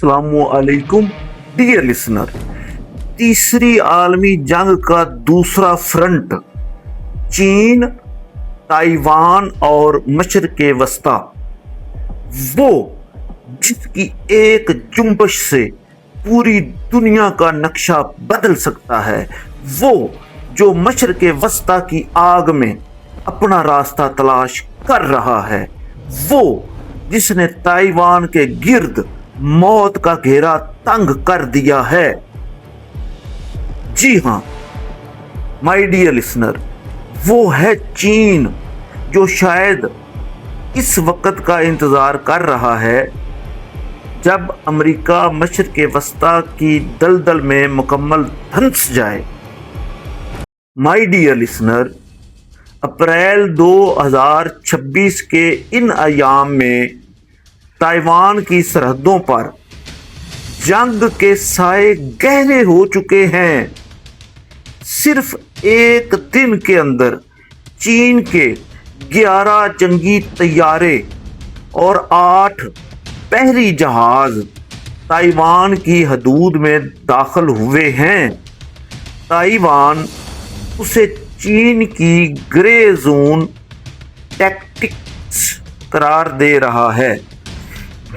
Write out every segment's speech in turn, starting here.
अस्सलामुअलैकुम dear listener. तीसरी आलमी जंग का दूसरा फ्रंट चीन, ताइवान और मशरक़ वस्ता, वो जिसकी एक जुम्बश से पूरी दुनिया का नक्शा बदल सकता है, वो जो मशरक़ वस्ता की आग में अपना रास्ता तलाश कर रहा है, वो जिसने ताइवान के गिर्द मौत का घेरा तंग कर दिया है। जी हाँ माय डियर लिसनर, वो है चीन, जो शायद इस वक्त का इंतज़ार कर रहा है जब अमेरिका मशरक़ वस्ता की दलदल में मुकम्मल धंस जाए। माय डियर लिसनर, अप्रैल 2026 के इन अयाम में ताइवान की सरहदों पर जंग के साए गहरे हो चुके हैं। सिर्फ एक दिन के अंदर चीन के 11 जंगी तैयारे और 8 बहरी जहाज ताइवान की हदूद में दाखिल हुए हैं। ताइवान उसे चीन की ग्रे जोन टैक्टिक्स करार दे रहा है,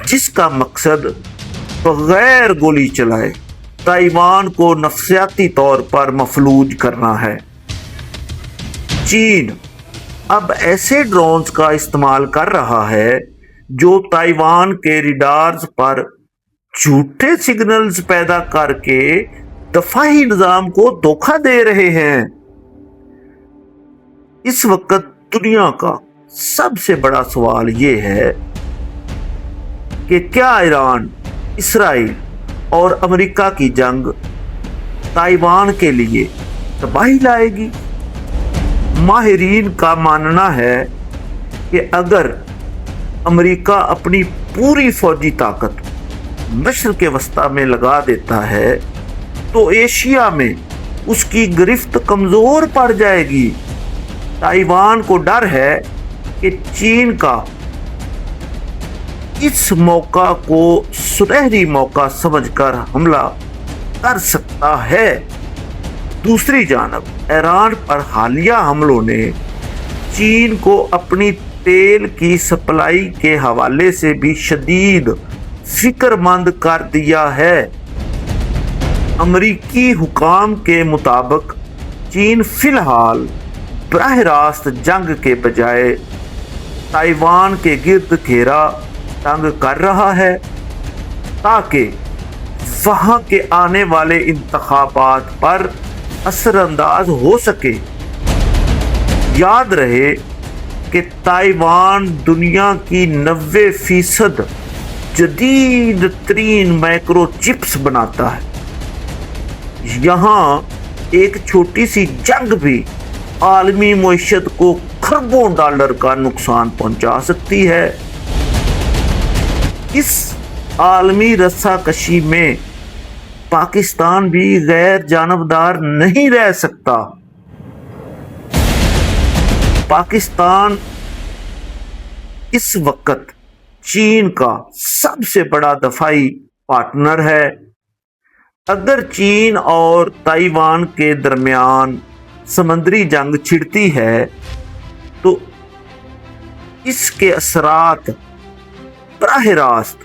जिसका मकसद बगैर गोली चलाए ताइवान को नफसियाती तौर पर मफलूज करना है। चीन अब ऐसे ड्रोन्स का इस्तेमाल कर रहा है जो ताइवान के रडार्स पर झूठे सिग्नल्स पैदा करके दफाई निजाम को धोखा दे रहे हैं। इस वक्त दुनिया का सबसे बड़ा सवाल ये है कि क्या ईरान, इसराइल और अमेरिका की जंग ताइवान के लिए तबाही लाएगी। माहिरीन का मानना है कि अगर अमेरिका अपनी पूरी फौजी ताकत मशरक़ वस्ता में लगा देता है तो एशिया में उसकी गिरफ्त कमज़ोर पड़ जाएगी। ताइवान को डर है कि चीन का इस मौका को सुनहरी मौका समझकर हमला कर सकता है। दूसरी जानब ईरान पर हालिया हमलों ने चीन को अपनी तेल की सप्लाई के हवाले से भी शदीद फिक्रमंद कर दिया है। अमरीकी हुकाम के मुताबिक चीन फिलहाल बराह रास्त जंग के बजाय ताइवान के गिर्द घेरा तंग कर रहा है ताकि वहां के आने वाले इंतखाबात पर असरअंदाज हो सके। याद रहे कि ताइवान दुनिया की 90% जदीद तरीन माइक्रोचिप्स बनाता है। यहाँ एक छोटी सी जंग भी आलमी मईशत को खरबों डॉलर का नुकसान पहुंचा सकती है। इस आलमी रस्साकशी में पाकिस्तान भी गैर जानबदार नहीं रह सकता। पाकिस्तान इस वक्त चीन का सबसे बड़ा दफाई पार्टनर है। अगर चीन और ताइवान के दरमियान समंदरी जंग छिड़ती है तो इसके असरात बराह रास्त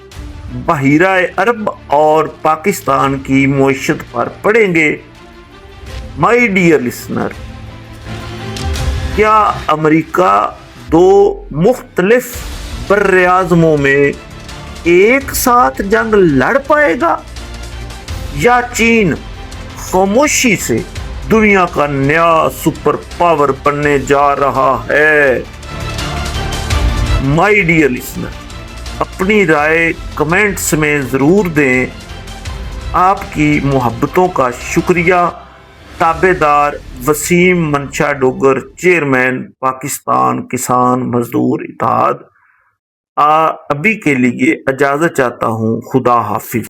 बहीरा अरब और पाकिस्तान की मईशत पर पड़ेंगे। माय डियर लिसनर, क्या अमेरिका 2 मुख्तलिफ बर्र-ए-आज़मों में एक साथ जंग लड़ पाएगा या चीन खामोशी से दुनिया का नया सुपर पावर बनने जा रहा है? माय डियर लिसनर, अपनी राय कमेंट्स में ज़रूर दें। आपकी मोहब्बतों का शुक्रिया। ताबेदार वसीम मंशा डोगर, चेयरमैन पाकिस्तान किसान मजदूर इत्तेहाद। अभी के लिए इजाज़त चाहता हूँ। खुदा हाफिज।